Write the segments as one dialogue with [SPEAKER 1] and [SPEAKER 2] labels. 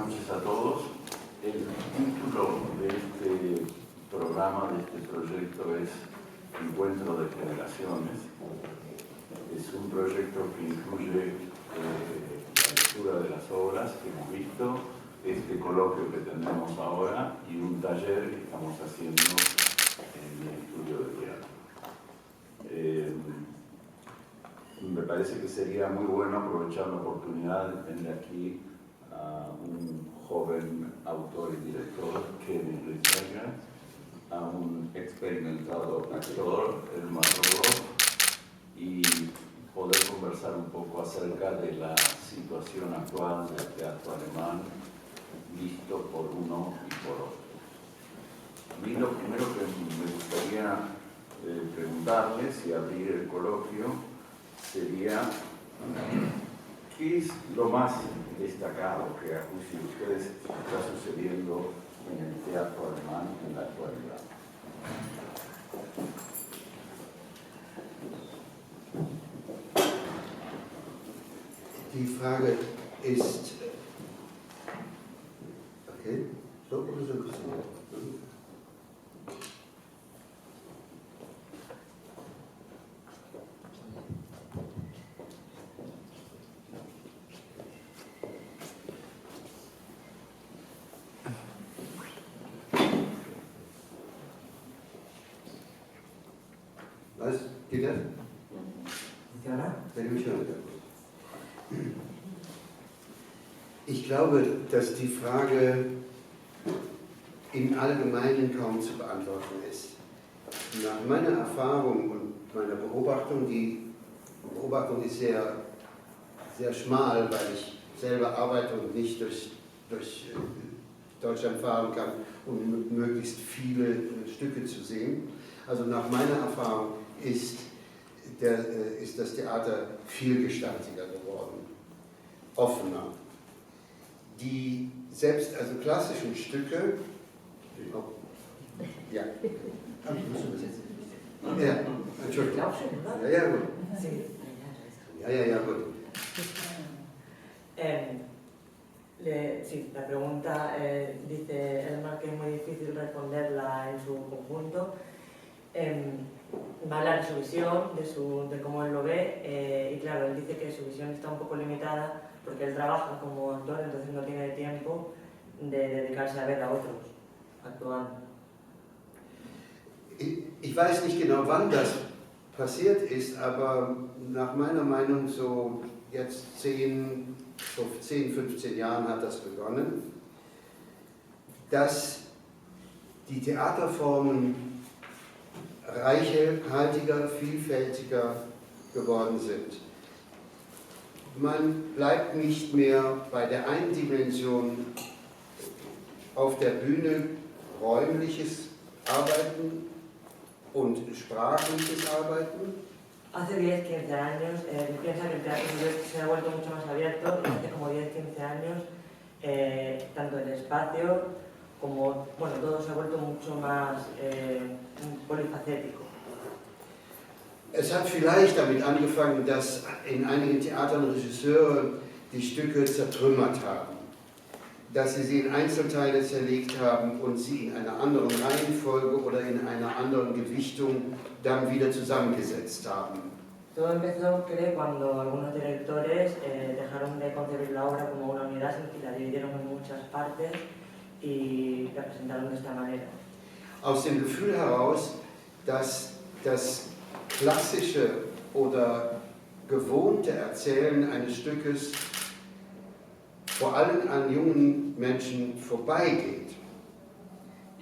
[SPEAKER 1] noches a todos. El título de este programa, de este proyecto, es Encuentro de Generaciones. Es un proyecto que incluye la lectura de las obras que hemos visto, este coloquio que tendremos ahora y un taller que estamos haciendo en el estudio de teatro. Me parece que sería muy bueno aprovechar la oportunidad de tener aquí a un joven autor y director, Kevin Ritzberger, a un experimentado actor, Elmar Rogoff, y poder conversar un poco acerca de la situación actual del teatro alemán, visto por uno y por otro. A mí lo primero que me gustaría preguntarles y abrir el coloquio sería, ¿qué es lo más destacado que a juicio de ustedes está sucediendo en el teatro alemán en la actualidad?
[SPEAKER 2] Die Frage ist, okay, so oder so? Was? Geht das? Ich glaube, dass die Frage im Allgemeinen kaum zu beantworten ist. Nach meiner Erfahrung und meiner Beobachtung, die Beobachtung ist sehr, sehr schmal, weil ich selber arbeite und nicht durch Deutschland fahren kann, um möglichst viele Stücke zu sehen. Also nach meiner Erfahrung ist das Theater vielgestaltiger geworden, offener. Die selbst, also klassischen Stücke, ja, ja, Entschuldigung, ja, gut, ja, gut.
[SPEAKER 3] Sí, la pregunta dice Elmar que es muy difícil responderla en su conjunto. Va a hablar de su visión, de cómo él lo ve, y claro, él dice que su visión está un poco limitada porque él trabaja como actor, entonces no tiene tiempo de dedicarse a ver a otros actuando.
[SPEAKER 2] Ich weiß nicht genau, wann das passiert ist, aber nach meiner Meinung so jetzt 10, 15 Jahren hat das begonnen, dass die Theaterformen reichhaltiger, vielfältiger geworden sind. Man bleibt nicht mehr bei der einen Dimension auf der Bühne, räumliches Arbeiten und sprachliches Arbeiten.
[SPEAKER 3] Hace 10, 15 años, piensa que el teatro se ha vuelto mucho más abierto, hace como 10, 15 años, tanto el espacio como, bueno, todo se ha vuelto mucho más polifacético.
[SPEAKER 2] Es hat vielleicht damit angefangen, dass in einigen Theatern Regisseure die Stücke zertrümmert haben, dass sie in Einzelteile zerlegt haben und sie in einer anderen Reihenfolge oder in einer anderen Gewichtung dann wieder zusammengesetzt haben.
[SPEAKER 3] Todo empezó, creo, cuando algunos directores dejaron de concebir la obra como una unidad, sino que la dividieron en muchas partes y la presentaron de esta manera.
[SPEAKER 2] Aus dem Gefühl heraus, dass das klassische oder gewohnte Erzählen eines Stückes vor allem an jungen Menschen vorbeigeht.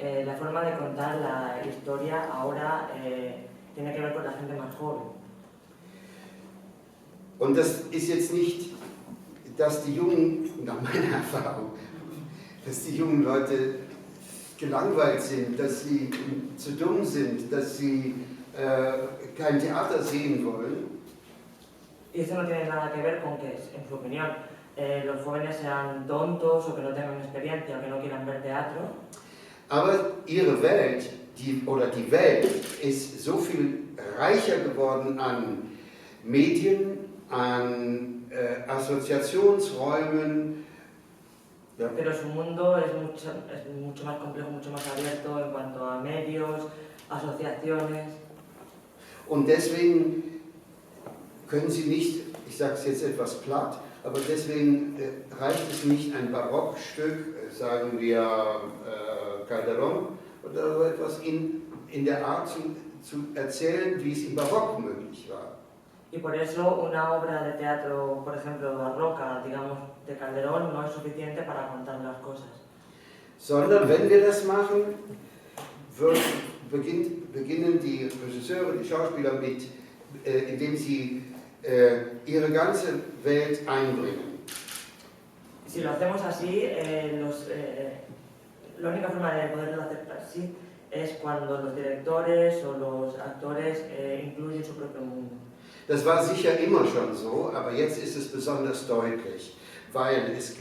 [SPEAKER 3] La forma de contar la historia ahora tiene que ver con la gente más joven.
[SPEAKER 2] Und das ist jetzt nicht, dass die Jungen, nach meiner Erfahrung, dass die jungen Leute gelangweilt sind, dass sie zu dumm sind, dass sie kein Theater sehen wollen.
[SPEAKER 3] Y eso no tiene nada que ver con que, en su opinión, los jóvenes sean tontos o que no tengan experiencia o que no quieran ver teatro.
[SPEAKER 2] Aber ihre Welt, die Welt ist so viel reicher geworden an Medien, an Assoziationsräumen, Ja.
[SPEAKER 3] Pero su mundo es mucho más complejo, mucho más abierto en cuanto a medios, asociaciones.
[SPEAKER 2] Und deswegen können Sie nicht, ich sage es jetzt etwas platt, aber deswegen reicht es nicht, ein Barockstück, sagen wir Calderón oder so etwas, in der Art zu erzählen, wie es im Barock möglich war.
[SPEAKER 3] Y por eso una obra de teatro, por ejemplo, barroca, digamos, de Calderón, no es suficiente para contar las cosas.
[SPEAKER 2] Sondern wenn wir das machen, beginnen die Regisseure, die Schauspieler mit, indem sie ihre ganze Welt einbringen.
[SPEAKER 3] Si lo hacemos así, la única forma de poderlo hacer así es cuando los directores o los actores incluyen su propio mundo.
[SPEAKER 2] Das war sicher immer schon so, aber jetzt ist es besonders deutlich, weil es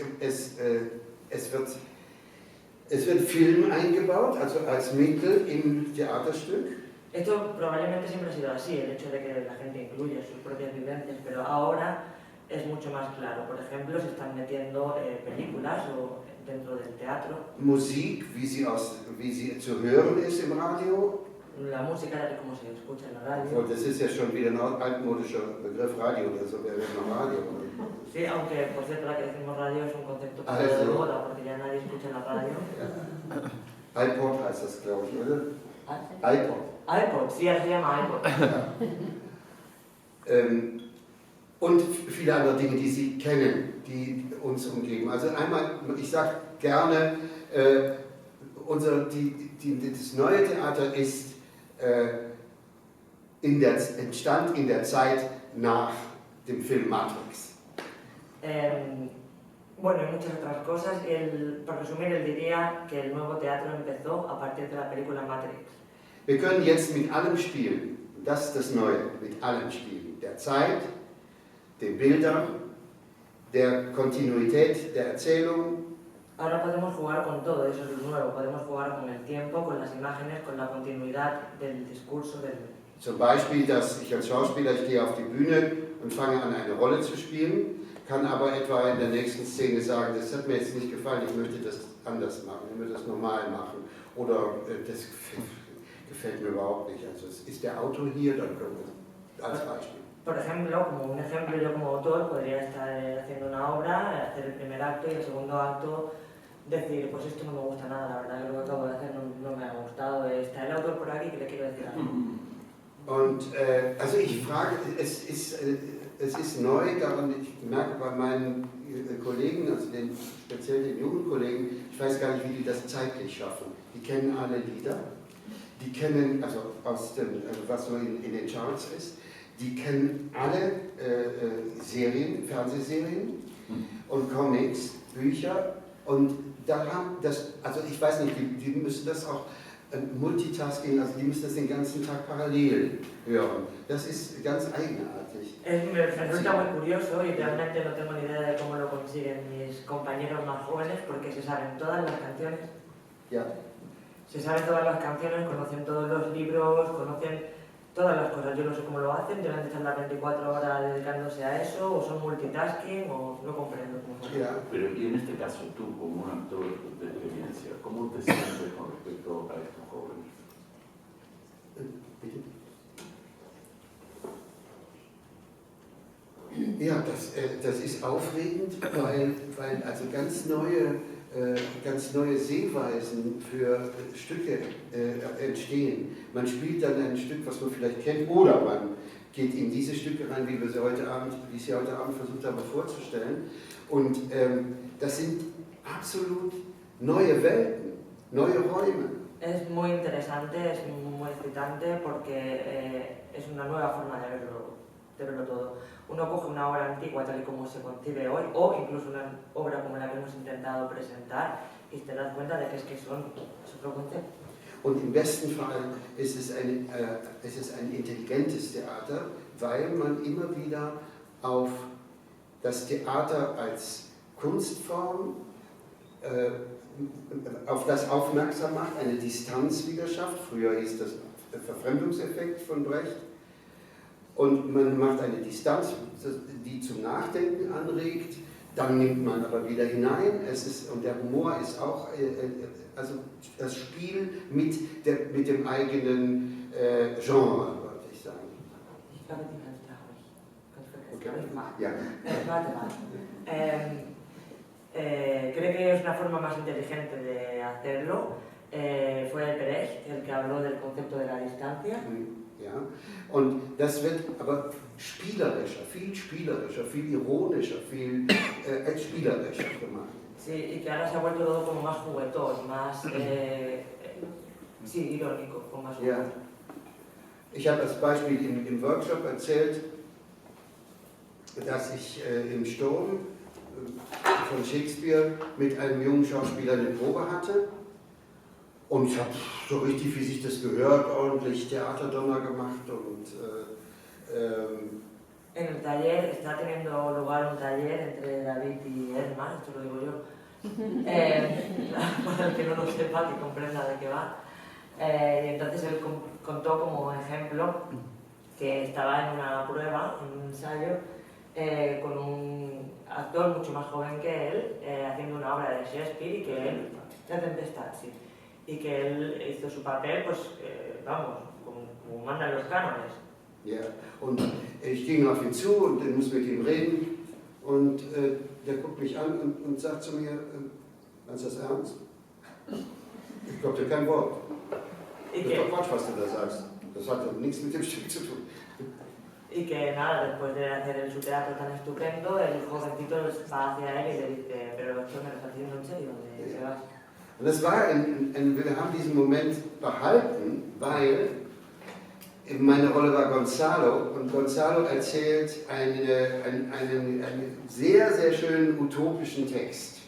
[SPEAKER 2] wird Film eingebaut, also als Mittel im Theaterstück.
[SPEAKER 3] Esto probablemente siempre ha sido así, el hecho de que la gente incluya sus propias vivencias, pero ahora es mucho más claro. Por ejemplo, se están metiendo películas dentro del teatro.
[SPEAKER 2] Musik, wie sie zu hören ist im Radio.
[SPEAKER 3] La música, como se escucha en la radio.
[SPEAKER 2] Und das ist ja schon wieder ein altmodischer Begriff, Radio, also wer wird noch Radio?
[SPEAKER 3] Sí, aunque por cierto la que decimos radio es un concepto de moda, porque ya nadie escucha en la radio.
[SPEAKER 2] Ja. iPod heißt das, glaube ich, oder? iPod.
[SPEAKER 3] iPod, sí, se llama iPod.
[SPEAKER 2] Ja. Und viele andere Dinge, die Sie kennen, die uns umgeben. Also einmal, ich sage gerne, das neue Theater entstand in der Zeit nach dem Film Matrix.
[SPEAKER 3] Bueno, y muchas otras cosas. Para resumir, diría que el nuevo teatro empezó a partir de la película Matrix.
[SPEAKER 2] Wir können jetzt mit allem spielen. Das ist das Neue, mit allem spielen. Der Zeit, den Bildern, der Kontinuität der Erzählung.
[SPEAKER 3] Ahora podemos jugar con todo, eso es lo nuevo. Podemos jugar con el tiempo, con las imágenes, con la continuidad del discurso.
[SPEAKER 2] Zum Beispiel, dass ich als Schauspieler, ich gehe auf die Bühne und fange an, eine Rolle zu spielen, kann aber etwa in der nächsten Szene sagen, das hat mir jetzt nicht gefallen, ich möchte das anders machen, ich möchte das normal machen. Oder das gefällt mir überhaupt nicht. Also ist der Autor hier, dann können wir als Beispiel.
[SPEAKER 3] Por ejemplo, como un ejemplo, yo como autor podría estar haciendo una obra, hacer el primer acto y el segundo acto decir, pues esto no me gusta nada, la verdad que lo que acabo de hacer no me ha gustado, está el autor por aquí que le quiero decir algo.
[SPEAKER 2] Und also ich frage, es ist neu, daran ich merke bei meinen Kollegen, also speziell den jungen Kollegen, ich weiß gar nicht, wie die das zeitlich schaffen. Die kennen alle Lieder, die kennen, also was so in den Charts ist, die kennen alle Serien, Fernsehserien und Comics, Bücher und also ich weiß nicht, die müssen das auch Multitasking, also die müssen das den ganzen Tag parallel hören. Das ist ganz eigenartig.
[SPEAKER 3] Me resulta muy curioso y realmente no tengo ni idea de cómo lo consiguen mis compañeros más jóvenes porque se saben todas las canciones.
[SPEAKER 2] Ja.
[SPEAKER 3] Se saben todas las canciones, conocen todos los libros, conocen todas las cosas. Yo no sé cómo lo hacen, deben de estar las 24 horas dedicándose a eso, o son multitasking, o no comprendo cómo son.
[SPEAKER 2] Ja.
[SPEAKER 1] Pero y en este caso tú, como un actor de experiencia, ¿cómo te sientes con respecto a estos jóvenes?
[SPEAKER 2] Bitte? Ja, das ist aufregend, weil also ganz neue Sehweisen für Stücke entstehen. Man spielt dann ein Stück, was man vielleicht kennt, oder man geht in diese Stücke rein, wie ich sie heute Abend versucht habe vorzustellen. Und das sind absolut neue Welten, neue Räume.
[SPEAKER 3] Es muy interesante, es muy excitante porque es una nueva forma de verlo todo. Uno coge una obra antigua tal y como se concibe hoy, o incluso una obra como la que hemos intentado presentar, y te das cuenta de que es otro concepto.
[SPEAKER 2] Und im besten Fall ist es ein intelligentes Theater, weil man immer wieder auf das Theater als Kunstform auf das aufmerksam macht, eine Distanz wieder schafft. Früher hieß das der Verfremdungseffekt von Brecht. Und man macht eine Distanz, die zum Nachdenken anregt, Dann nimmt man aber wieder hinein, und der Humor ist auch, also das Spiel mit dem eigenen Genre, wollte ich sagen.
[SPEAKER 3] Ich glaube, die Hälfte habe ich.
[SPEAKER 2] Okay. Ja.
[SPEAKER 3] Creo que es una forma más inteligente de hacerlo. Fue Brecht el que habló del concepto de la distancia.
[SPEAKER 2] Ja. Und das wird aber spielerischer, viel ironischer, viel spielerischer gemacht.
[SPEAKER 3] Sí, y que ahora se ha vuelto todo como más juguetón, más sí, irónico, con más humor.
[SPEAKER 2] Ja. Ich habe als Beispiel im Workshop erzählt, dass ich im Sturm von Shakespeare mit einem jungen Schauspieler eine Probe hatte. Und ich habe so richtig, wie sich das gehört, ordentlich Theaterdonner gemacht und
[SPEAKER 3] En el taller está teniendo lugar un taller entre David y Erma, esto lo digo yo, para el que no lo sepa, que comprenda de qué va. Y entonces él contó como ejemplo que estaba en una prueba, en un ensayo, con un actor mucho más joven que él, haciendo una obra de Shakespeare y que él, La Tempestad, sí, y que él hizo su papel, pues vamos, como mandan los cánones.
[SPEAKER 2] ja, und ich ging auf ihn zu und muss mit ihm reden und der guckt mich an und sagt zu mir, meinst du das ernst? Ich glaube dir kein Wort. Das ist doch Quatsch, was du da sagst. Das hat doch nichts mit dem Stück zu tun.
[SPEAKER 3] Y que nada, después de hacer su teatro tan estupendo, el jovencito va hacia él y le dice, pero esto me lo estás diciendo en serio, ¿de qué vas?
[SPEAKER 2] Und das war wir haben diesen Moment behalten, weil meine Rolle war Gonzalo und Gonzalo erzählt einen sehr, sehr schönen utopischen Text,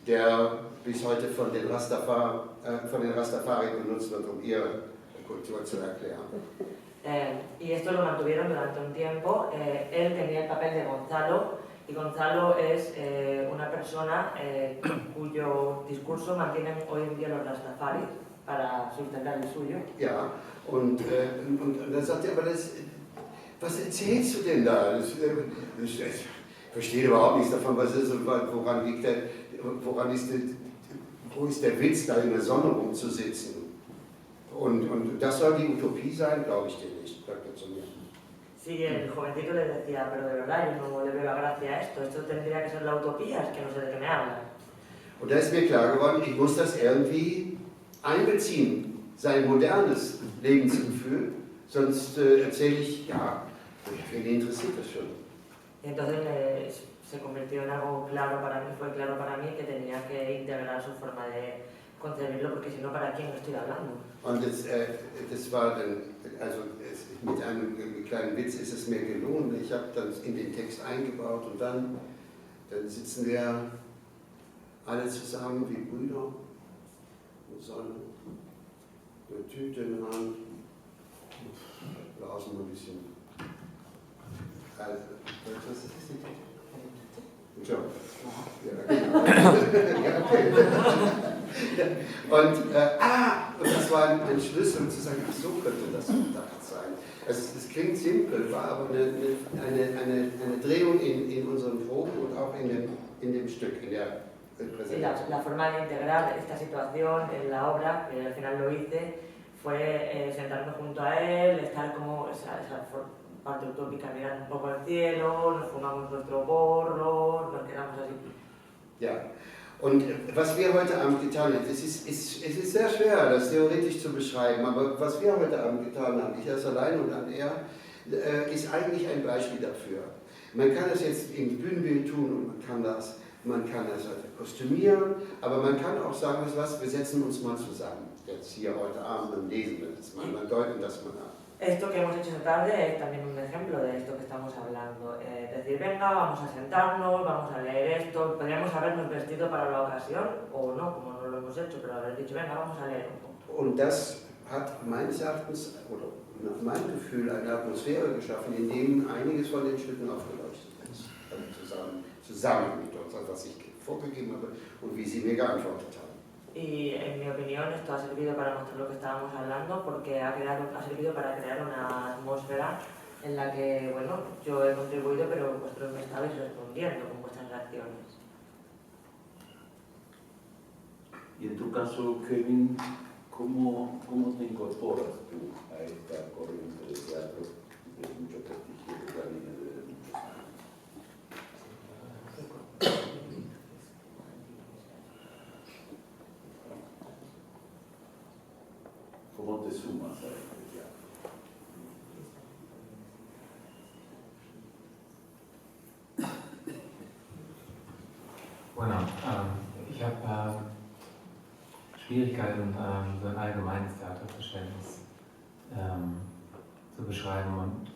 [SPEAKER 2] der bis heute von den Rastafari benutzt wird, um ihre Kultur zu erklären.
[SPEAKER 3] Y esto lo mantuvieron durante un tiempo. Él tenía el papel de Gonzalo y Gonzalo es una persona cuyo discurso mantienen hoy en día los Rastafari para sustentar el suyo.
[SPEAKER 2] Ja, und dann sagt er, aber was erzählst du denn da? Ich verstehe überhaupt nichts davon, was ist und wo ist der Witz, da in der Sonne rumzusitzen? Und das soll die Utopie sein, glaube ich dir nicht, sagt er zu mir.
[SPEAKER 3] Sí, el jovencito le decía, pero de verdad yo no le veo la gracia a esto tendría que ser la utopía, es que no sé de qué me habla.
[SPEAKER 2] Und da ist mir klar geworden, ich muss das irgendwie einbeziehen, sein modernes Lebensgefühl, sonst erzähle ich, ja, wen interessiert das schon?
[SPEAKER 3] Y entonces se convirtió en algo claro para mí, fue claro para mí que tenía que integrar su forma de concebirlo, porque si no, ¿para quién estoy hablando?
[SPEAKER 2] Und das war dann, also mit einem kleinen Witz ist es mir gelungen, ich habe dann in den Text eingebaut und dann sitzen wir alle zusammen wie Brüder mit so einer Tüte in der Hand, blasen ein bisschen. Was ist das? Ja, genau. Ja, okay. Und das war ein Schlüssel, um zu sagen, ach, so könnte das gedacht sein. Es klingt simpel, war aber eine Drehung in unseren Proben und auch in dem Stück, in der Präsentation.
[SPEAKER 3] La forma de integrar esta situación en la obra, que al final lo hice, fue sentarme junto a él, estar como esa parte utópica, mirar un poco al cielo, nos fumamos nuestro porro, nos quedamos así.
[SPEAKER 2] Ja, und was wir heute Abend getan haben, es ist sehr schwer, das theoretisch zu beschreiben, aber was wir heute Abend getan haben, ich erst allein und dann er, ist eigentlich ein Beispiel dafür. Man kann das jetzt im Bühnenbild tun und man kann das kostümieren, aber man kann auch sagen, wir setzen uns mal zusammen, jetzt hier heute Abend und lesen wir das mal, man deuten das mal ab.
[SPEAKER 3] Esto que hemos hecho esta tarde es también un ejemplo de esto que estamos hablando. Decir, venga, vamos a sentarnos, vamos a leer esto. Podríamos habernos vestido para la ocasión, o no, como no lo hemos hecho, pero haber dicho, venga, vamos a leer un poco.
[SPEAKER 2] Und das hat meines Erachtens, oder nach meinem Gefühl, eine Atmosphäre geschaffen, in dem einiges von den Stücken aufgeleuchtet ist. Also zusammen mit uns, was ich vorgegeben habe und wie sie mir geantwortet haben.
[SPEAKER 3] Y en mi opinión esto ha servido para mostrar lo que estábamos hablando porque ha servido para crear una atmósfera en la que, bueno, yo he contribuido, pero vosotros me estabais respondiendo con vuestras reacciones.
[SPEAKER 1] Y en tu caso, Kevin, ¿cómo te incorporas tú a esta corriente de teatro de mucho prestigio que ya viene de muchos años? ¿Cómo te sumas a este teatro?
[SPEAKER 4] Bueno, ich habe Schwierigkeiten, so ein allgemeines Theaterverständnis zu beschreiben. Und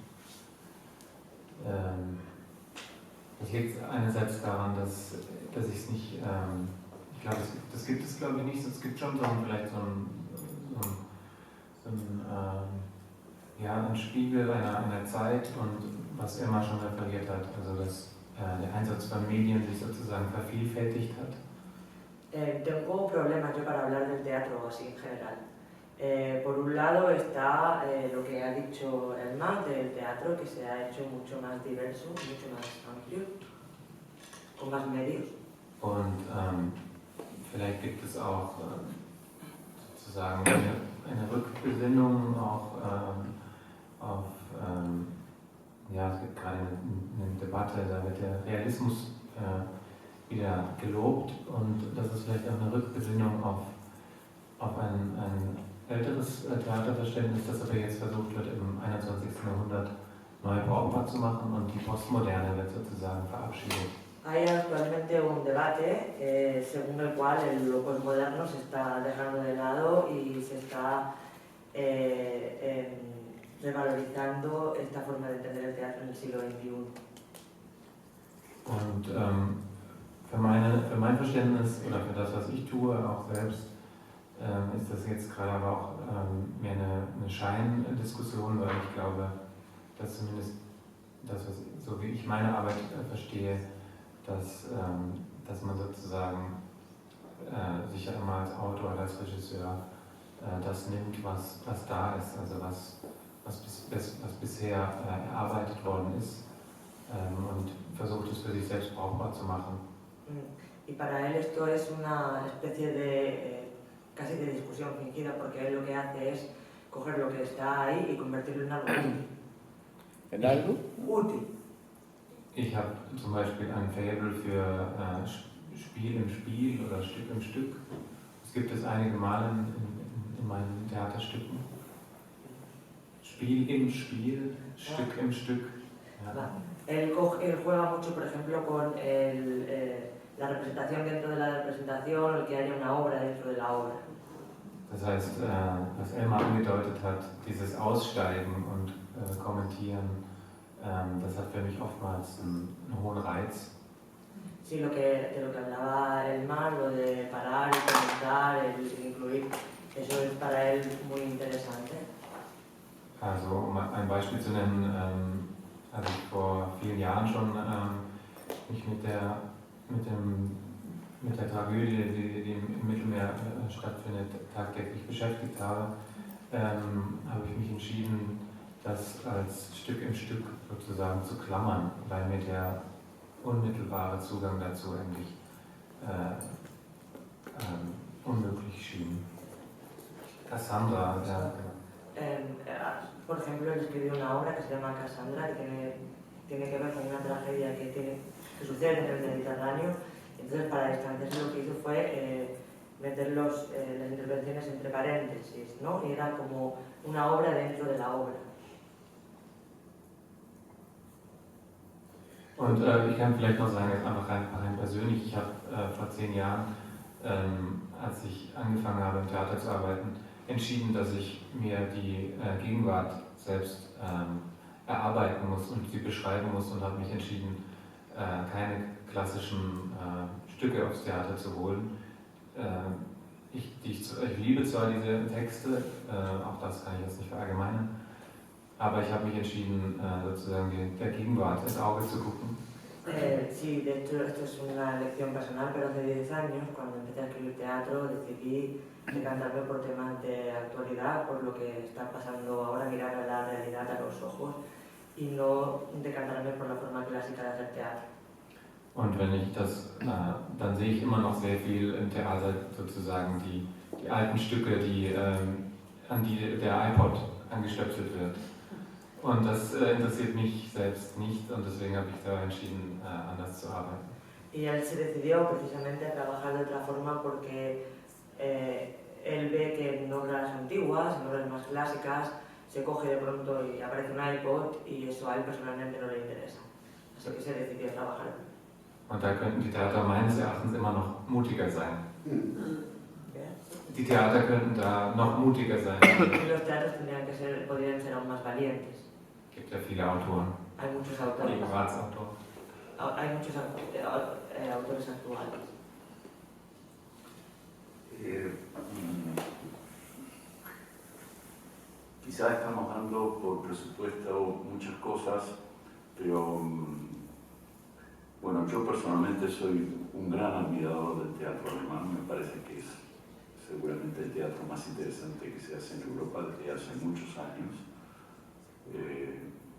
[SPEAKER 4] das liegt einerseits daran, dass ich es nicht, ich glaube, das gibt es glaube ich nicht, es gibt schon vielleicht ein Spiegel einer Zeit und was Emma schon referiert hat, also dass der Einsatz von Medien sich sozusagen vervielfältigt hat.
[SPEAKER 3] Tengo problemas yo para hablar del teatro así en general. Por un lado está lo que ha dicho Elma del teatro, que se ha hecho mucho más diverso, mucho más amplio, con más medios.
[SPEAKER 4] Und vielleicht gibt es auch sozusagen eine Rückbesinnung auch auf, ja, es gibt gerade eine Debatte, da wird der Realismus wieder gelobt und das ist vielleicht auch eine Rückbesinnung auf ein älteres Theaterverständnis, das aber jetzt versucht wird, im 21. Jahrhundert neu brauchbar zu machen und die Postmoderne wird sozusagen verabschiedet.
[SPEAKER 3] Hay actualmente un debate según el cual lo posmoderno se está dejando de lado y se está revalorizando esta forma de entender el teatro en el siglo XXI.
[SPEAKER 4] Und für mein Verständnis oder für das, was ich tue, auch selbst, ist das jetzt gerade aber auch mehr eine Scheindiskussion, weil ich glaube, dass zumindest das, so wie ich meine Arbeit verstehe, dass man sozusagen sich ja immer als Autor oder als Regisseur das nimmt, was da ist, also was bisher erarbeitet worden ist und versucht es für sich selbst brauchbar zu machen.
[SPEAKER 3] Y para él esto es una especie de casi de discusión fingida, porque él lo que hace es coger lo que está ahí y convertirlo en algo útil.
[SPEAKER 1] ¿En algo?
[SPEAKER 3] Útil.
[SPEAKER 4] Ich habe zum Beispiel ein Faible für Spiel im Spiel oder Stück im Stück. Das gibt es einige Male in meinen Theaterstücken. Spiel im Spiel, Stück im Stück. Ja.
[SPEAKER 3] Él juega mucho, por ejemplo, con la representación dentro de la representación, o el que haya una obra dentro de la obra.
[SPEAKER 4] Das heißt, was Elmar angedeutet hat, dieses Aussteigen und Kommentieren, das hat für mich oftmals einen hohen Reiz.
[SPEAKER 3] Sí, de lo que hablaba Elmar, lo de parar y comentar, el incluir, eso es para él muy interesante.
[SPEAKER 4] Also, um ein Beispiel zu nennen, als ich vor vielen Jahren schon mich mit der Tragödie, die im Mittelmeer stattfindet, tagtäglich beschäftigt habe, habe ich mich entschieden, das als Stück im Stück sozusagen zu klammern, weil mir der unmittelbare Zugang dazu eigentlich unmöglich schien. Cassandra, ja.
[SPEAKER 3] Por ejemplo, él escribió una obra que se llama Cassandra, que tiene que ver con una tragedia que sucede en el Mediterráneo. Entonces, para distanciarse, lo que hizo fue meter las intervenciones entre paréntesis, ¿no? Y era como una obra dentro de la obra.
[SPEAKER 4] Und ich kann vielleicht noch sagen, einfach rein persönlich, ich habe vor 10 Jahren, als ich angefangen habe im Theater zu arbeiten, entschieden, dass ich mir die Gegenwart selbst erarbeiten muss und sie beschreiben muss und habe mich entschieden, keine klassischen Stücke aufs Theater zu holen. Ich liebe zwar diese Texte, auch das kann ich jetzt nicht verallgemeinern, aber ich habe mich entschieden, sozusagen der Gegenwart ins Auge zu gucken.
[SPEAKER 3] Sí, de hecho esto es una elección personal, pero hace 10 años, cuando empecé a escribir teatro, decidí decantarme por temas de actualidad, por lo que está pasando ahora, mirar a la realidad a los ojos y no decantarme por la forma clásica de hacer teatro.
[SPEAKER 4] Und wenn ich das, dann sehe ich immer noch sehr viel im Theater sozusagen die alten Stücke, an die der iPod angestöpselt wird. Und das interessiert mich selbst nicht und deswegen habe ich da entschieden, anders zu arbeiten.
[SPEAKER 3] Y él se decidió precisamente a trabajar de otra forma porque él ve que en obras antiguas, en obras más clásicas, se coge de pronto y aparece un iPod y eso a él personalmente no le interesa. Así que se decidió a trabajar.
[SPEAKER 4] Und da könnten die Theater meines Erachtens immer noch mutiger sein.
[SPEAKER 3] ¿Bien?
[SPEAKER 4] Die Theater könnten da noch mutiger sein.
[SPEAKER 3] Y los teatros podrían ser aún más valientes.
[SPEAKER 4] Es gibt ja viele Autoren,
[SPEAKER 3] Hay muchos autores.
[SPEAKER 4] Privatsautoren.
[SPEAKER 3] Hay muchos autores actuales.
[SPEAKER 1] Quizás estamos dando por presupuesto muchas cosas, pero bueno, yo personalmente soy un gran admirador del teatro alemán. Me parece que es seguramente el teatro más interesante que se hace en Europa desde hace muchos años,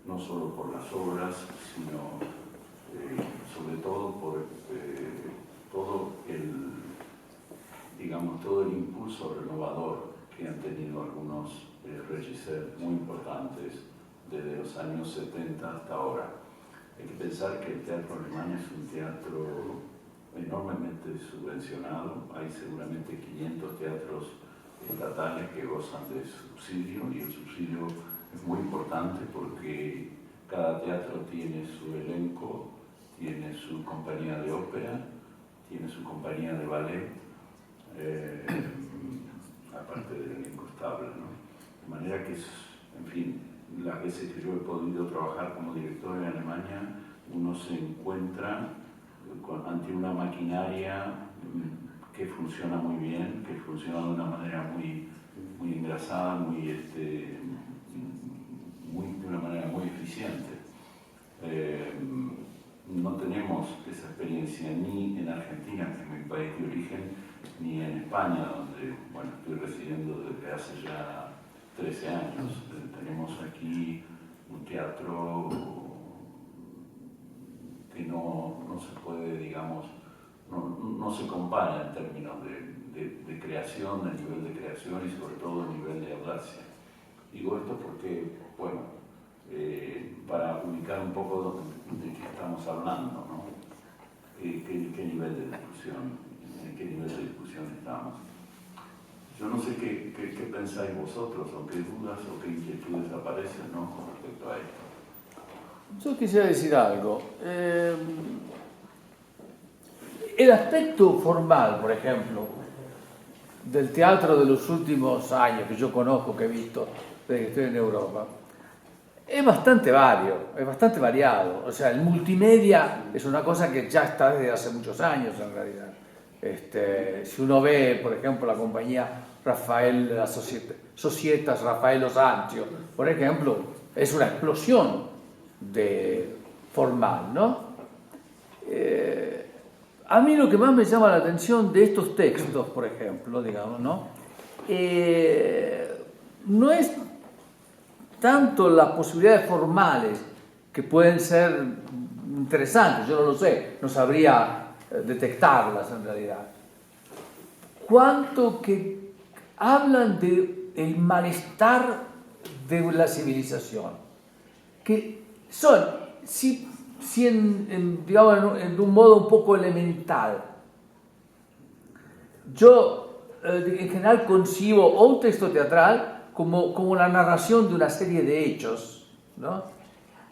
[SPEAKER 1] no solo por las obras, sino sobre todo por todo el impulso renovador que han tenido algunos regisseurs muy importantes desde los años 70 hasta ahora. Hay que pensar que el teatro alemán es un teatro enormemente subvencionado. Hay seguramente 500 teatros estatales que gozan de subsidio, y el subsidio es muy importante porque cada teatro tiene su elenco, tiene su compañía de ópera, tiene su compañía de ballet, aparte del elenco estable, ¿no? De manera que, en fin, las veces que yo he podido trabajar como director en Alemania, uno se encuentra ante una maquinaria que funciona muy bien, que funciona de una manera muy engrasada, de una manera muy eficiente. No tenemos esa experiencia ni en Argentina, que es mi país de origen, ni en España, donde bueno, estoy residiendo desde hace ya 13 años. Tenemos aquí un teatro que no se puede, digamos, no se compara en términos de creación, de nivel de creación y sobre todo el nivel de audacia. Digo esto porque, bueno, para ubicar un poco de qué estamos hablando, ¿no? ¿Qué nivel de discusión, en qué nivel de discusión estamos? Yo no sé qué pensáis vosotros, o qué dudas o qué inquietudes aparecen, ¿no?, con respecto a esto.
[SPEAKER 5] Yo quisiera decir algo. El aspecto formal, por ejemplo, del teatro de los últimos años que yo conozco, que he visto desde que estoy en Europa, es bastante variado. O sea, el multimedia es una cosa que ya está desde hace muchos años en realidad. Si uno ve, por ejemplo, la compañía Rafael, la Societas Raffaello Sanzio, por ejemplo, es una explosión de formal, ¿no? A mí lo que más me llama la atención de estos textos, por ejemplo, digamos, ¿no? No es tanto las posibilidades formales, que pueden ser interesantes, yo no lo sé, no sabría detectarlas en realidad, cuanto que hablan del malestar de la civilización, que son, digamos, en un modo un poco elemental. Yo en general concibo un texto teatral como la narración de una serie de hechos, ¿no?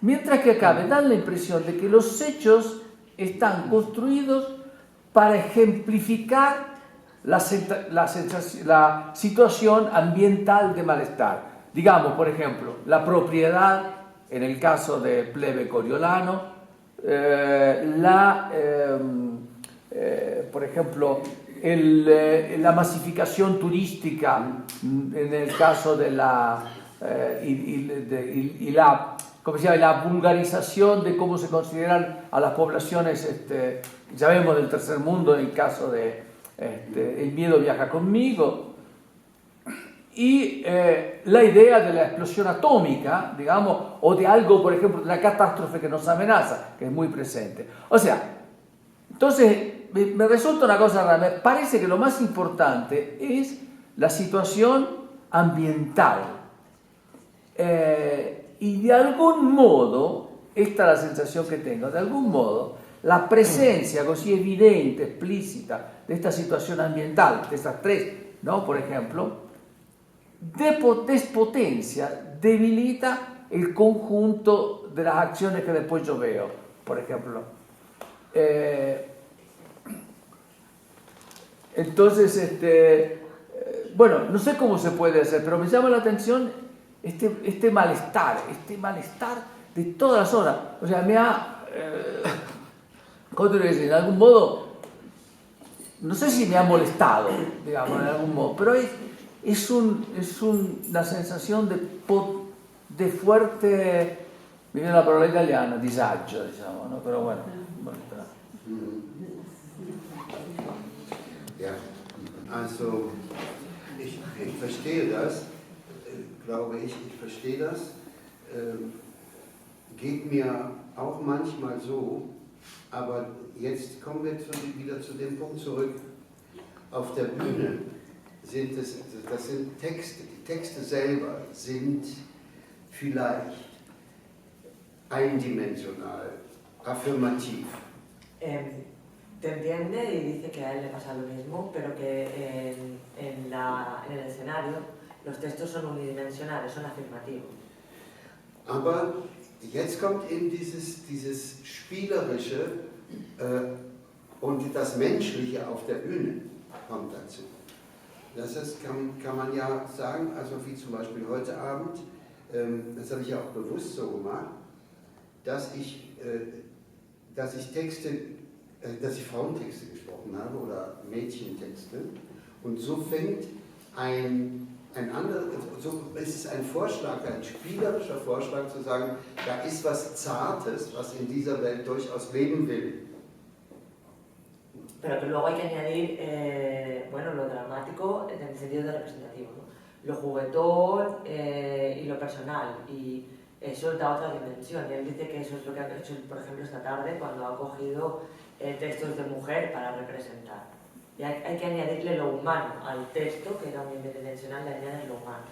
[SPEAKER 5] Mientras que acá me dan la impresión de que los hechos están construidos para ejemplificar la situación ambiental de malestar. Digamos, por ejemplo, la propiedad, en el caso de Plebe Coriolano, por ejemplo, la masificación turística en el caso de la vulgarización de cómo se consideran a las poblaciones, ya vemos, del tercer mundo, en el caso de El miedo viaja conmigo. y la idea de la explosión atómica, digamos, o de algo, por ejemplo, de una catástrofe que nos amenaza, que es muy presente. O sea, entonces me resulta una cosa rara, me parece que lo más importante es la situación ambiental. Y de algún modo, esta es la sensación che tengo, de algún modo la presencia così evidente, esplicita de esta situación ambiental, de estas tres, ¿no? Por ejemplo, despotencia, debilita el conjunto de las acciones que después yo veo, por ejemplo. Entonces, bueno, no sé cómo se puede hacer, pero me llama la atención este malestar de todas las horas. O sea, me ha, ¿cómo te lo decir? En algún modo, no sé si me ha molestado, digamos, en algún modo, pero es una sensación de fuerte, mi viene la parola italiana, disagio, diciamo, no? Pero bueno.
[SPEAKER 2] Ja, also ich verstehe das, glaube ich verstehe das. Geht mir auch manchmal so, aber jetzt kommen wir wieder zu dem Punkt zurück. Auf der Bühne das sind Texte, die Texte selber sind vielleicht eindimensional, affirmativ.
[SPEAKER 3] Te entiende y dice que a él le pasa lo mismo, pero que en el escenario los textos son unidimensionales, son afirmativos.
[SPEAKER 2] Aber jetzt kommt eben dieses Spielerische und das Menschliche auf der Bühne kommt dazu. Das kann man ja sagen, also wie zum Beispiel heute Abend, das habe ich ja auch bewusst so gemacht, dass ich Frauentexte gesprochen habe oder Mädchentexte, und so fängt es ist ein Vorschlag, ein spielerischer Vorschlag zu sagen, da ist was Zartes, was in dieser Welt durchaus leben will.
[SPEAKER 3] Pero que luego hay que añadir, bueno, lo dramático en el sentido de representativo, ¿no? Lo juguetón y lo personal, y eso da otra dimensión. Y él dice que eso es lo que ha hecho, por ejemplo, esta tarde, cuando ha cogido textos de mujer para representar. Y hay que añadirle lo humano al texto, que era unidimensional, le añades lo humano.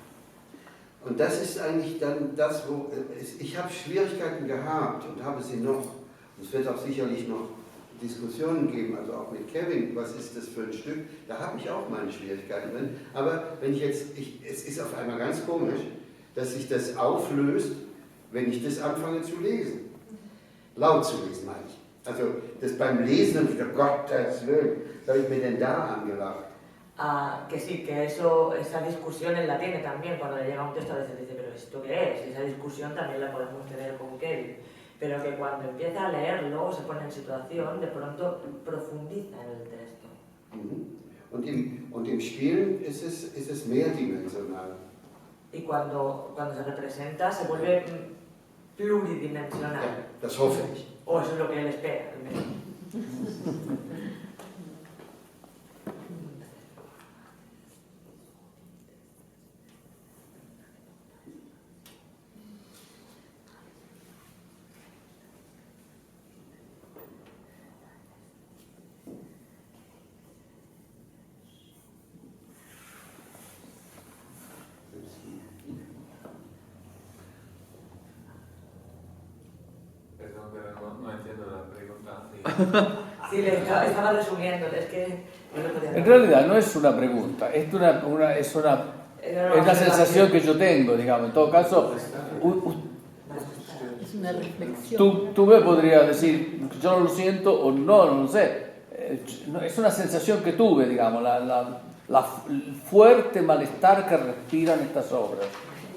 [SPEAKER 2] Und das ist eigentlich dann das, wo ich habe Schwierigkeiten gehabt und habe sie noch. Es wird auch sicherlich noch Diskussionen geben, also auch mit Kevin, was ist das für ein Stück, da habe ich auch meine Schwierigkeiten drin. Aber wenn es ist auf einmal ganz komisch, dass sich das auflöst, wenn ich das anfange zu lesen. Laut zu lesen, meine ich. Also das beim Lesen und wieder, Gottes Willen, was habe ich mir denn da angelacht?
[SPEAKER 3] Que sí, que esa discusión él la tiene también cuando le llega un texto, a veces dice, pero ¿esto qué es? Y esa discusión también la podemos tener con Kevin, pero que cuando empieza a leerlo, se pone en situación, de pronto profundiza en el texto.
[SPEAKER 2] Und im Spielen ist es mehrdimensional.
[SPEAKER 3] Y cuando se representa, se vuelve pluridimensional.
[SPEAKER 2] Ja, das hoffe ich.
[SPEAKER 3] O eso es lo que él espera.
[SPEAKER 4] No entiendo la pregunta.
[SPEAKER 3] Sí, le estaba resumiendo, es que no lo podía.
[SPEAKER 5] En realidad no es una pregunta, es una sensación que yo tengo, digamos. En todo caso,
[SPEAKER 6] es una reflexión.
[SPEAKER 5] tú me podrías decir, yo no lo siento o no lo sé. Es una sensación que tuve, digamos, el fuerte malestar que respiran estas obras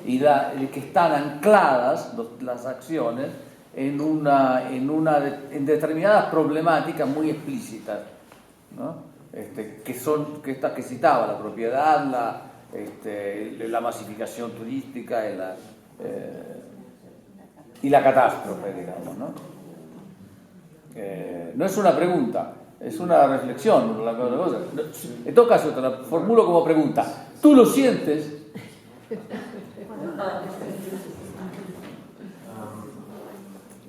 [SPEAKER 5] y que están ancladas las acciones en determinadas problemáticas muy explícitas, ¿no? que citaba, la propiedad, la masificación turística y la catástrofe, digamos, ¿no? No es una pregunta, es una reflexión. En todo caso, te la formulo como pregunta. ¿Tú lo sientes?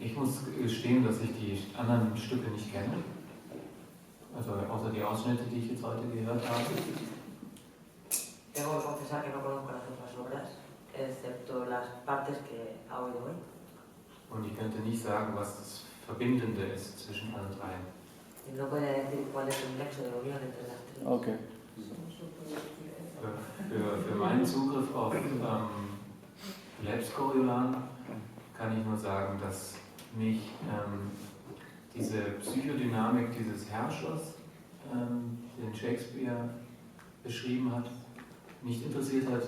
[SPEAKER 4] Ich muss gestehen, dass ich die anderen Stücke nicht kenne. Also außer die Ausschnitte, die ich jetzt heute gehört habe.
[SPEAKER 3] Tengo que confesar que no conozco las otras obras, excepto las partes que ha oído hoy.
[SPEAKER 4] Und ich könnte nicht sagen, was das Verbindende ist zwischen allen dreien.
[SPEAKER 3] Y no podría decir cuál es el nexo de unión entre las tres.
[SPEAKER 5] Ok.
[SPEAKER 4] Für meinen Zugriff auf Leps Coriolan kann ich nur sagen, dass mich diese Psychodynamik dieses Herrschers, den Shakespeare beschrieben hat, nicht interessiert hat,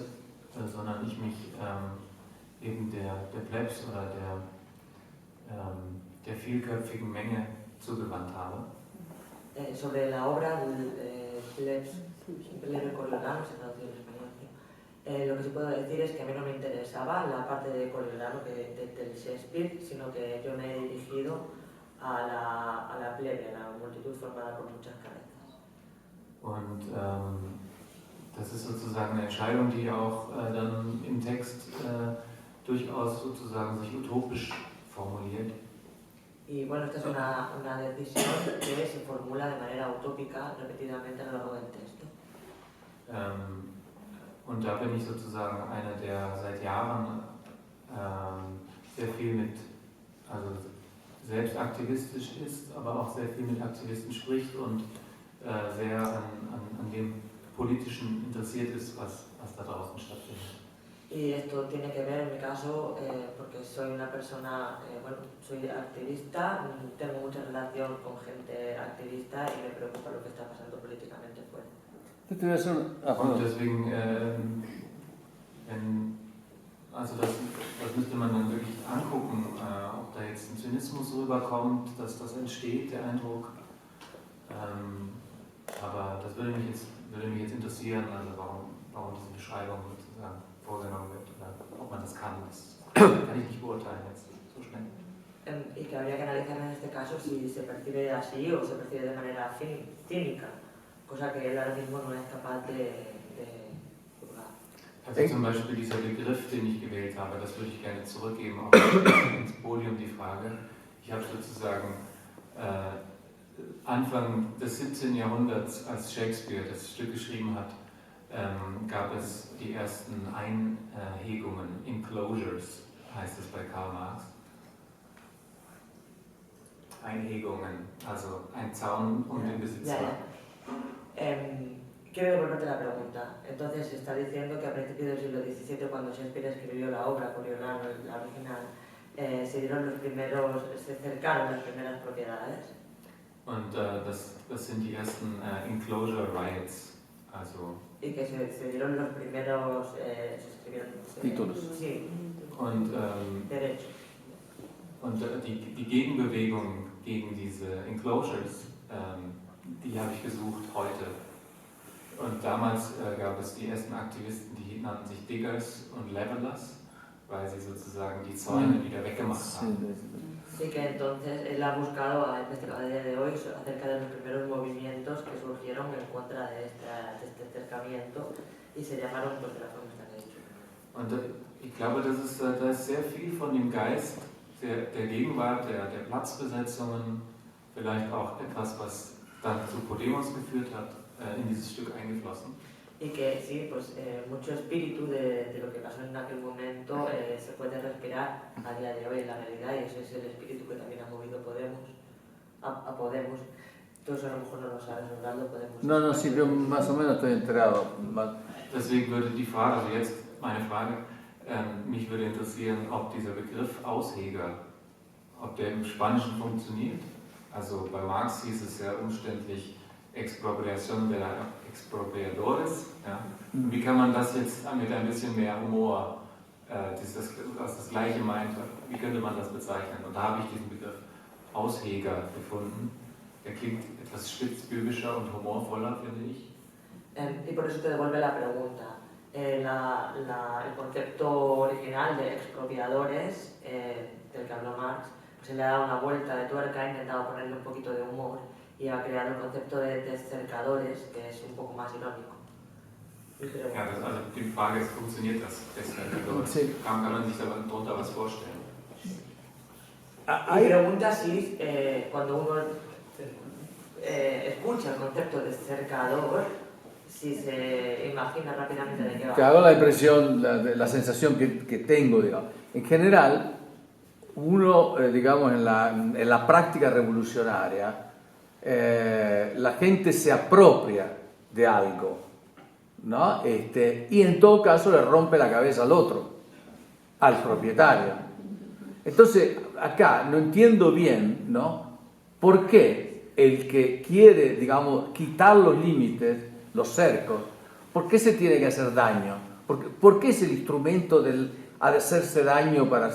[SPEAKER 4] sondern ich mich eben der Plebs oder der vielköpfigen Menge zugewandt habe.
[SPEAKER 3] Sobre la obra Leps Coriolan, no se traduce en español, lo que sí puedo decir es que a mí no me interesaba la parte de Coriolan del Shakespeare, sino que yo me he dirigido a la plebe, a la multitud formada por muchas cabezas.
[SPEAKER 4] Und das ist sozusagen eine Entscheidung, die auch dann im Text durchaus sozusagen sich utopisch formuliert.
[SPEAKER 3] Y bueno, esta es una decisión que se formula de manera utópica repetidamente a lo largo del texto.
[SPEAKER 4] Und da bin ich sozusagen einer, der seit Jahren sehr viel selbst aktivistisch ist, aber auch sehr viel mit Aktivisten spricht und sehr an dem Politischen interessiert ist, was da draußen stattfindet.
[SPEAKER 3] Y esto tiene que ver en mi caso porque soy una persona, soy activista, tengo mucha relación con gente activista y me preocupa lo que está pasando políticamente fuera.
[SPEAKER 4] Und deswegen, das müsste man dann wirklich angucken, ob da jetzt ein Zynismus rüberkommt, dass das entsteht, der Eindruck. Aber das würde mich jetzt interessieren, also warum diese Beschreibung sozusagen vorgenommen wird oder ob man das kann. Das kann ich nicht beurteilen jetzt so schnell.
[SPEAKER 3] Y que habría que analizar en este caso si se percibe así o se percibe de manera cínica, cosa que él ahora mismo no es capaz de juzgar.
[SPEAKER 4] Also zum Beispiel dieser Begriff, den ich gewählt habe, das würde ich gerne zurückgeben, auch ins Podium die Frage. Ich habe sozusagen Anfang des 17. Jahrhunderts, als Shakespeare das Stück geschrieben hat, gab es die ersten Einhegungen, Enclosures heißt es bei Karl Marx. Einhegungen, also ein Zaun den Besitzer.
[SPEAKER 3] Quiero devolverte la pregunta. Entonces, está diciendo que a principios del siglo XVII, cuando Shakespeare escribió la obra Coriolan, la original, se cercaron las primeras propiedades.
[SPEAKER 4] Und das sind die ersten Enclosure Rights, also.
[SPEAKER 3] Y que se dieron los primeros
[SPEAKER 5] títulos.
[SPEAKER 3] Sí.
[SPEAKER 4] Und,
[SPEAKER 3] derechos.
[SPEAKER 4] Und die Gegenbewegung gegen diese Enclosures, die habe ich gesucht heute. Und damals gab es die ersten Aktivisten, die nannten sich Diggers und Levelers, weil sie sozusagen die Zäune wieder weggemacht haben.
[SPEAKER 3] Sí, que entonces él ha buscado, ha investigado a día de hoy acerca de los primeros movimientos que surgieron en contra de este acercamiento y se llamaron pues, de la forma que han dicho.
[SPEAKER 4] Und ich glaube, da ist sehr viel von dem Geist der Gegenwart, der Platzbesetzungen, vielleicht auch etwas, was dann zu Podemos geführt hat, in dieses Stück eingeflossen.
[SPEAKER 3] Y que sí, pues mucho espíritu de lo que pasó en aquel momento se puede respirar a día de hoy en la realidad y ese es el espíritu que también ha movido a Podemos. Tú eso a lo mejor no lo sabes, Osvaldo, Podemos.
[SPEAKER 5] No, sí, yo más o menos estoy enterado.
[SPEAKER 4] Deswegen würde die Frage, also jetzt meine Frage, mich würde interessieren, ob dieser Begriff Ausheger, ob der im Spanischen funktioniert. Also bei Marx hieß es ja umständlich Expropriación de la Expropriadores. Ja? Wie kann man das jetzt mit ein bisschen mehr Humor, das Gleiche meint, wie könnte man das bezeichnen? Und da habe ich diesen Begriff Ausheger gefunden. Der klingt etwas spitzbübischer und humorvoller, finde ich.
[SPEAKER 3] Y por eso te devuelve la pregunta. El concepto original de expropiadores, del que habló Marx, pues se le ha dado una vuelta de tuerca, ha intentado ponerle un poquito de humor y ha creado el concepto de cercadores, que es un poco más irónico.
[SPEAKER 4] Ja, also die Frage ist, funktioniert das deshalb?
[SPEAKER 5] Sí.
[SPEAKER 4] Kann man sich darunter was vorstellen?
[SPEAKER 3] Y pregunta si cuando uno escucha el concepto de cercador, si se imagina rápidamente de qué va.
[SPEAKER 5] Que hago la impresión, la sensación que tengo, digamos. En general, uno, digamos, en la práctica revolucionaria, la gente se apropia de algo, ¿no? Y en todo caso le rompe la cabeza al otro, al propietario. Entonces, acá no entiendo bien, ¿no? ¿Por qué el que quiere, digamos, quitar los límites, los cercos, por qué se tiene que hacer daño? ¿Por qué es el instrumento del hacerse daño para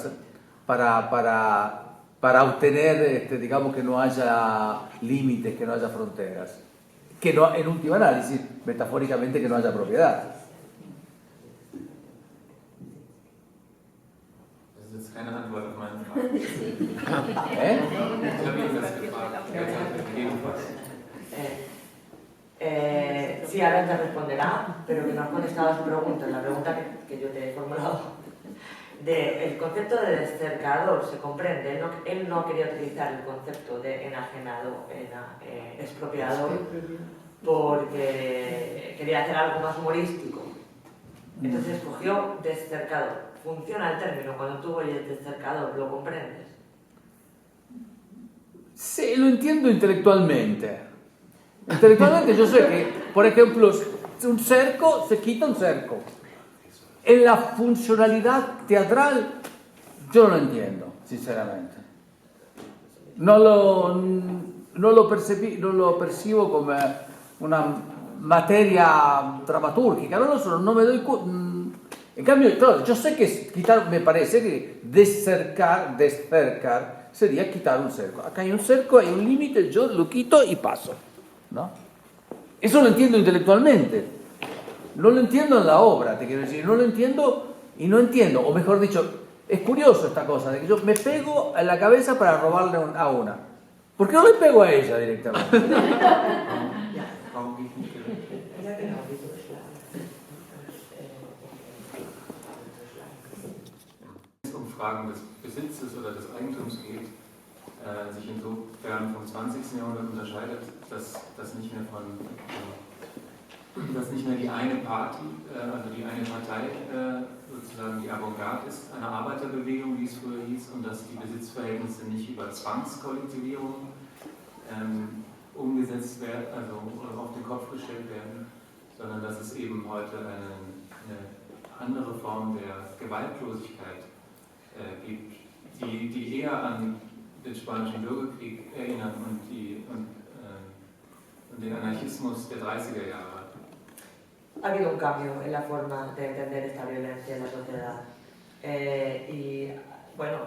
[SPEAKER 5] obtener, digamos, que no haya límites, que no haya fronteras? Que no, en última análisis, metafóricamente, que no haya propiedad.
[SPEAKER 4] Das ist keine Antwort auf meine Frage.
[SPEAKER 5] ¿Eh?
[SPEAKER 4] Ich habe Ihnen das gefragt. Jetzt hat er gegeben was.
[SPEAKER 3] Sí, ahora te responderá, pero que no has contestado a su pregunta, la pregunta que yo te he formulado. El concepto de descercador se comprende, él no quería utilizar el concepto de enajenado, expropiador, porque quería hacer algo más humorístico. Entonces escogió descercador. ¿Funciona el término cuando tú oyes descercador? ¿Lo comprendes?
[SPEAKER 5] Sí, lo entiendo intelectualmente. Intelectualmente yo sé que, por ejemplo, un cerco, se quita un cerco. En la funcionalidad teatral yo no lo entiendo, sinceramente. No lo percibo como una materia dramaturgica, no me doy cuenta. En cambio, claro, yo sé que quitar, me parece que descercar sería quitar un cerco. Acá hay un cerco, hay un límite, yo lo quito y paso, ¿no? Eso lo entiendo intelectualmente. No lo entiendo en la obra, te quiero decir, no lo entiendo y no entiendo, o mejor dicho, es curioso esta cosa, de que yo me pego en la cabeza para robarle a una. ¿Por qué no le pego a ella directamente?
[SPEAKER 4] Wenn es um Fragen des Besitzes oder des Eigentums geht, sich insofern vom 20. Jahrhundert unterscheidet, dass nicht mehr die eine Party, also die eine Partei sozusagen die Avantgarde ist, eine Arbeiterbewegung, wie es früher hieß, und dass die Besitzverhältnisse nicht über Zwangskollektivierung umgesetzt werden, also auf den Kopf gestellt werden, sondern dass es eben heute eine andere Form der Gewaltlosigkeit gibt, die eher an den Spanischen Bürgerkrieg erinnern und den Anarchismus der 30er Jahre.
[SPEAKER 3] Ha habido un cambio en la forma de entender esta violencia en la sociedad. Y bueno,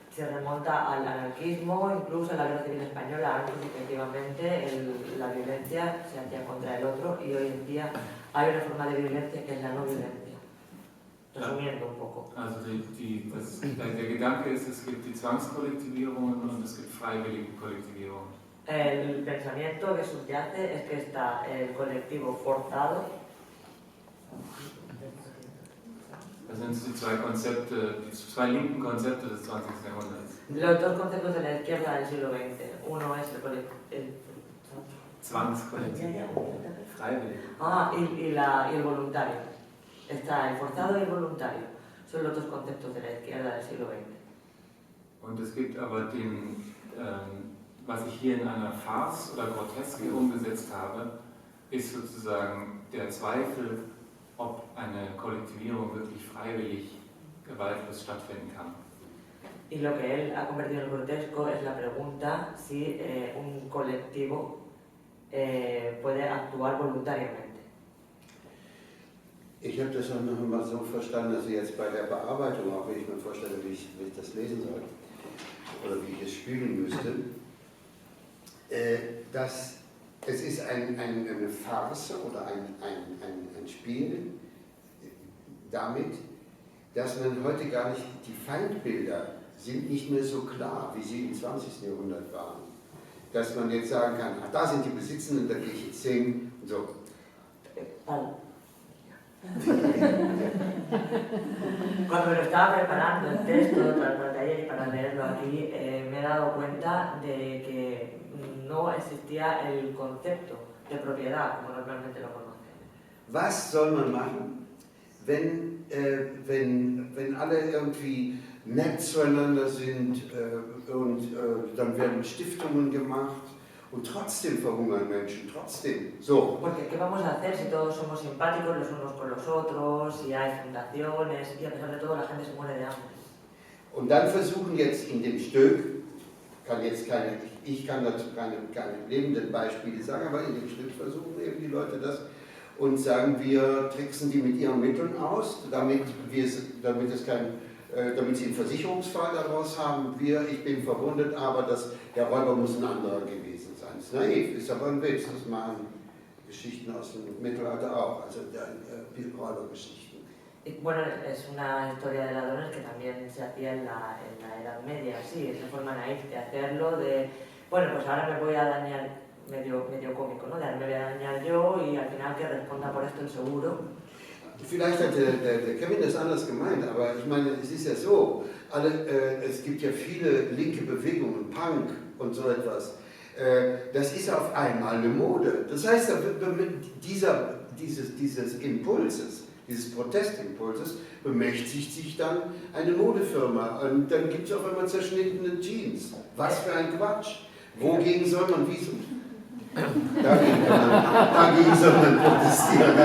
[SPEAKER 3] se remonta al anarquismo, incluso a la guerra civil española. Antes, efectivamente, la violencia se hacía contra el otro, y hoy en día hay una forma de violencia que es la no violencia. Resumiendo un poco.
[SPEAKER 4] Also der Gedanke ist, es gibt die Zwangskollektivierungen und es gibt freiwillige Kollektivierungen.
[SPEAKER 3] El pensamiento que subyace es que está el colectivo forzado.
[SPEAKER 4] Das sind die zwei Konzepte, die zwei linken Konzepte des 20. Jahrhunderts.
[SPEAKER 3] Los dos conceptos de la izquierda del siglo XX. Uno es el
[SPEAKER 4] Zwangskollektivierung, freiwillig.
[SPEAKER 3] y el voluntario. Está el forzado y el voluntario. Son los dos conceptos de la izquierda del siglo XX.
[SPEAKER 4] Und es gibt aber was ich hier in einer Farce oder Groteske umgesetzt habe, ist sozusagen der Zweifel, ob eine Kollektivierung wirklich freiwillig gewaltlos stattfinden kann.
[SPEAKER 3] Y lo que él ha convertido en grotesco es la pregunta si un colectivo puede actuar voluntariamente.
[SPEAKER 2] Ich habe das auch noch mal so verstanden, also jetzt bei der Bearbeitung, auch wenn ich mir vorstelle, wie ich das lesen soll oder wie ich es spielen müsste, dass es ist eine Farce oder ein Spiel damit, dass man heute gar nicht, die Feindbilder sind nicht mehr so klar, wie sie im 20. Jahrhundert waren. Dass man jetzt sagen kann, da sind die Besitzenden, da gehe ich jetzt hin und so.
[SPEAKER 3] Cuando me lo estaba preparando el texto para ayer y para leerlo aquí, me he dado cuenta de que no existía el concepto de propiedad como normalmente lo conocen.
[SPEAKER 2] Was soll man machen, wenn alle irgendwie nett zueinander sind und dann werden Stiftungen gemacht und trotzdem verhungern Menschen, trotzdem. So.
[SPEAKER 3] Porque ¿qué vamos a hacer si todos somos simpáticos los unos con los otros, si hay fundaciones y a pesar de todo la gente se muere de hambre?
[SPEAKER 2] Und dann versuchen jetzt in dem Stück, ich kann dazu keine lebenden Beispiele sagen, aber in dem Stück versuchen eben die Leute das und sagen, wir tricksen die mit ihren Mitteln aus, damit sie einen Versicherungsfall daraus haben. Ich bin verwundet, aber der Räuber muss ein anderer gewesen sein. Das ist naiv, ist aber ein Witz, das machen Geschichten aus dem Mittelalter auch, also Räubergeschichten.
[SPEAKER 3] Bueno, es una historia de ladrones que también se hacía en la Edad Media, sí, esa forma naif de hacerlo, de, bueno, pues ahora me voy a dañar, medio cómico, ¿no? Me voy a dañar yo y al final que responda por esto el seguro.
[SPEAKER 2] Vielleicht hat der Kevin das anders gemeint, aber ich meine, es ist ja so, es gibt ja viele linke Bewegungen, Punk und so etwas. Das ist auf einmal eine Mode. Das heißt, dieses Impulses, dieses Protestimpulses, bemächtigt sich dann eine Modefirma. Und dann gibt es auf einmal zerschnittene Jeans. Was für ein Quatsch. Wogegen soll man, dagegen soll man protestieren.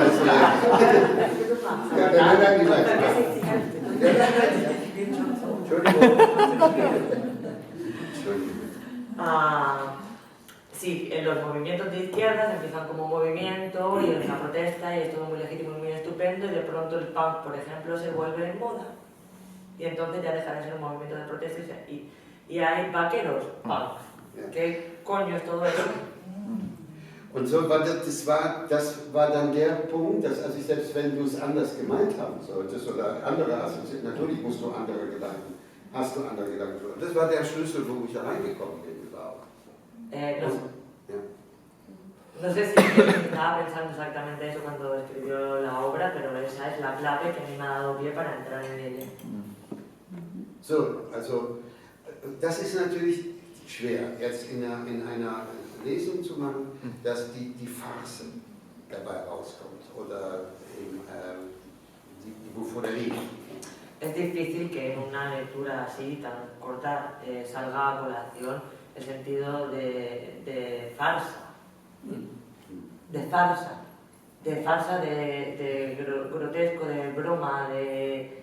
[SPEAKER 2] Also,
[SPEAKER 3] Sí, en los movimientos de izquierdas empiezan como movimiento y es una protesta y es todo muy legítimo y muy estupendo y de pronto el punk, por ejemplo, se vuelve en moda y entonces ya deja de ser un movimiento de protesta y hay vaqueros punk. ¿Qué coño es todo eso?
[SPEAKER 2] Und so das war dann der Punkt, dass also selbst wenn du es anders gemeint haben solltest oder andere assoziiert, natürlich musst du andere Gedanken, hast du andere Gedanken. Das war der Schlüssel, wo ich da reingekommen bin, glaube ich.
[SPEAKER 3] No sé si estaba pensando exactamente eso cuando escribió la obra, pero esa es la clave que a mí me ha dado pie para entrar en ella.
[SPEAKER 2] So, also das ist natürlich schwer, jetzt in einer Lesung zu machen, dass die Farce dabei rauskommt oder eben die Bouffonnerie.
[SPEAKER 3] Es difícil que en una lectura así tan corta salga a colación el sentido de farsa, de grotesco, de broma, de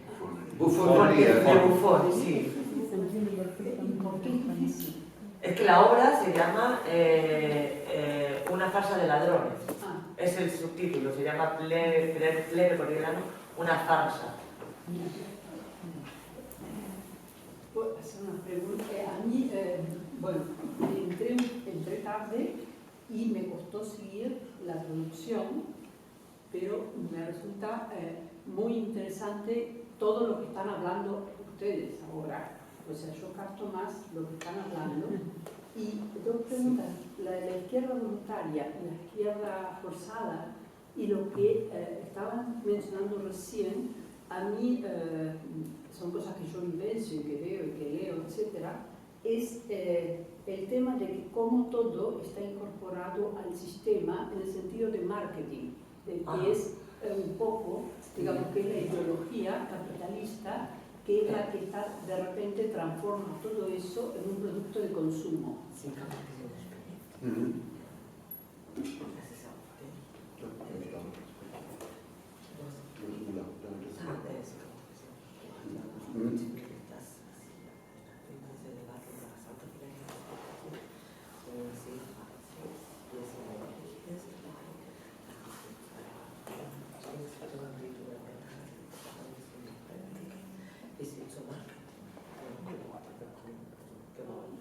[SPEAKER 2] Bouffonnería.
[SPEAKER 3] De bufón, sí. Es que la obra se llama Una farsa de ladrones. Es el subtítulo, se llama Plebe Coriolanus, una farsa.
[SPEAKER 6] ¿Puedo hacer una pregunta? A mí, bueno, entré tarde y me costó seguir la traducción, pero me resulta muy interesante todo lo que están hablando ustedes ahora. O sea, yo capto más lo que están hablando. Y dos preguntas, la de la izquierda voluntaria y la izquierda forzada, y lo que estaban mencionando recién, a mí son cosas que yo vivencio y que veo y que leo, etc. Es el tema de que cómo todo está incorporado al sistema en el sentido de marketing, que es un poco, digamos, que es la ideología capitalista, que es la que está, de repente transforma todo eso en un producto de consumo.
[SPEAKER 3] Sí,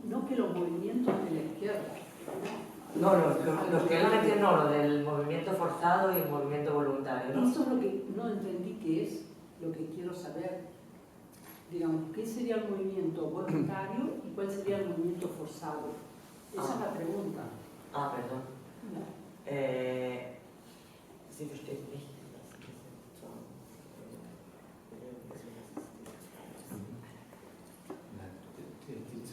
[SPEAKER 6] No que los movimientos de la izquierda.
[SPEAKER 3] No, los que él mencionó, lo del movimiento forzado y el movimiento voluntario, ¿no?
[SPEAKER 6] Eso es lo que no entendí qué es, lo que quiero saber. Digamos, ¿qué sería el movimiento voluntario y cuál sería el movimiento forzado? Esa es la pregunta.
[SPEAKER 3] Ah, perdón.
[SPEAKER 6] No.
[SPEAKER 3] Sie versteht nicht.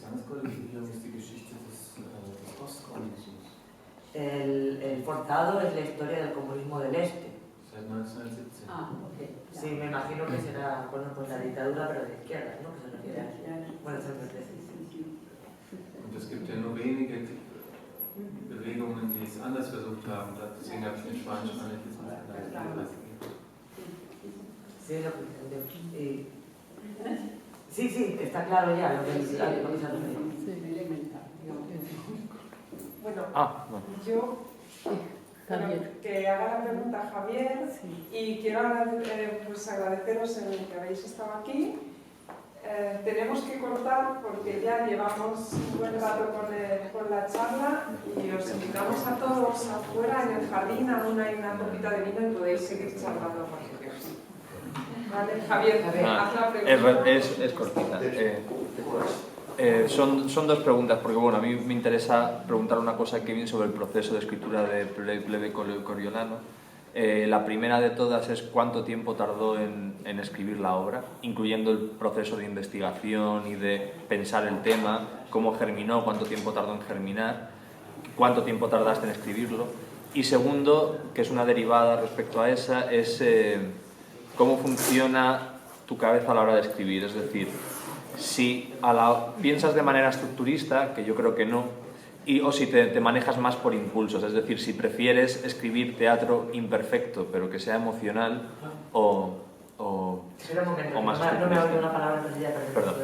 [SPEAKER 4] Bestandskollegium ist die Geschichte des Ostkommunismus.
[SPEAKER 3] El forzado es la historia del comunismo del Este.
[SPEAKER 4] Seit 1917.
[SPEAKER 6] Ah, ok.
[SPEAKER 3] Sí, me imagino que será, bueno, pues la dictadura, pero de izquierda, ¿no? Que se refiere a eso. Bueno, siempre
[SPEAKER 4] Und es gibt ja nur wenige Bewegungen, die es anders versucht haben. Deswegen habe ich den spanischen Anarchismus genannt.
[SPEAKER 3] Sí, lo que entendí. Sí, sí, está claro ya lo que se refiere.
[SPEAKER 6] Elemental, digamos.
[SPEAKER 7] Bueno,
[SPEAKER 5] bueno.
[SPEAKER 7] yo que haga la pregunta a Javier y quiero pues agradeceros el que habéis estado aquí. Tenemos que cortar porque ya llevamos un buen rato con la charla y os invitamos a todos afuera en el jardín, aún hay una copita de vino y podéis seguir charlando con ellos. Vale, Javier, haz la pregunta.
[SPEAKER 8] Es cortita. Son dos preguntas, porque bueno, a mí me interesa preguntar una cosa que viene sobre el proceso de escritura de Plebe Coriolano. La primera de todas es cuánto tiempo tardó en escribir la obra, incluyendo el proceso de investigación y de pensar el tema, cómo germinó, cuánto tiempo tardó en germinar, cuánto tiempo tardaste en escribirlo. Y segundo, que es una derivada respecto a esa, es cómo funciona tu cabeza a la hora de escribir, es decir, si piensas de manera estructurista, que yo creo que no, o si te manejas más por impulsos, es decir, si prefieres escribir teatro imperfecto, pero que sea emocional, o
[SPEAKER 3] Espera un momento,
[SPEAKER 8] más
[SPEAKER 3] no me ha
[SPEAKER 8] estructurista.
[SPEAKER 3] oído una palabra precisa,
[SPEAKER 8] Perdón.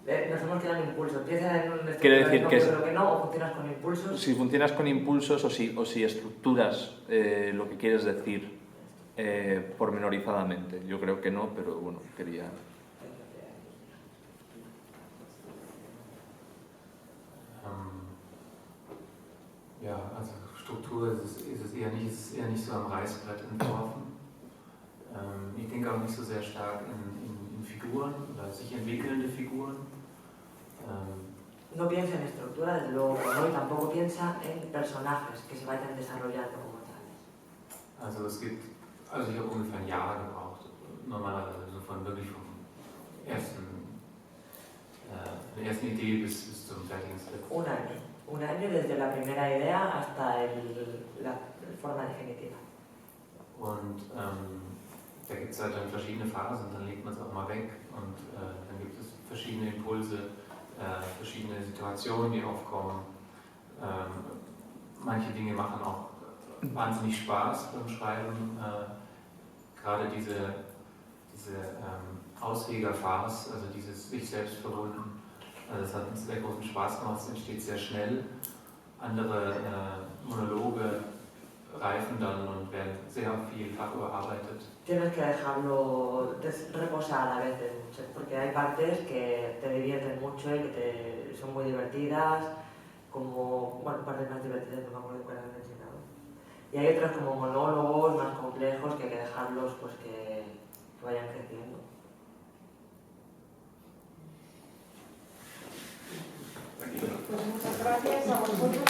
[SPEAKER 3] pero nos hemos quedado en impulsos. ¿Piensas en un
[SPEAKER 8] Quiere decir que
[SPEAKER 3] creo que no, o funcionas con impulsos?
[SPEAKER 8] Si funcionas con impulsos o si estructuras lo que quieres decir pormenorizadamente. Yo creo que no, pero bueno, quería...
[SPEAKER 4] Ja, also Struktur ist es eher nicht so am Reißbrett entworfen. Ich denke auch nicht so sehr stark in Figuren oder sich entwickelnde Figuren.
[SPEAKER 3] No piensa en estructura, desde luego, ¿no? Y tampoco piensa en personajes que se vayan desarrollando como tales.
[SPEAKER 4] Also ich habe ungefähr ein Jahr gebraucht, normalerweise, so wirklich von der ersten Idee bis zum fertigen Skript.
[SPEAKER 3] Un año desde la primera idea hasta la forma definitiva.
[SPEAKER 4] Und da gibt es halt dann verschiedene Phasen, dann legt man es auch mal weg und dann gibt es verschiedene Impulse, verschiedene Situationen, die aufkommen. Manche Dinge machen auch wahnsinnig Spaß beim Schreiben, gerade diese Auslegerphase, also dieses sich selbst verwunden. Also das hat uns sehr großen Spaß gemacht, es entsteht sehr schnell. Andere Monologe reifen dann und werden sehr vielfach überarbeitet.
[SPEAKER 3] Tienes que dejarlo reposar a veces, porque hay partes que te divierten mucho y que son muy divertidas, como, bueno, partes más divertidas, no me acuerdo cuál has mencionado. Y hay otros como monólogos más complejos que hay que dejarlos pues que vayan creciendo.
[SPEAKER 7] Pues muchas gracias a vosotros.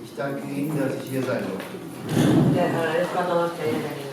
[SPEAKER 2] Ich danke Ihnen, dass ich hier sein durfte.
[SPEAKER 3] Les agradezco a todos que hayan venido.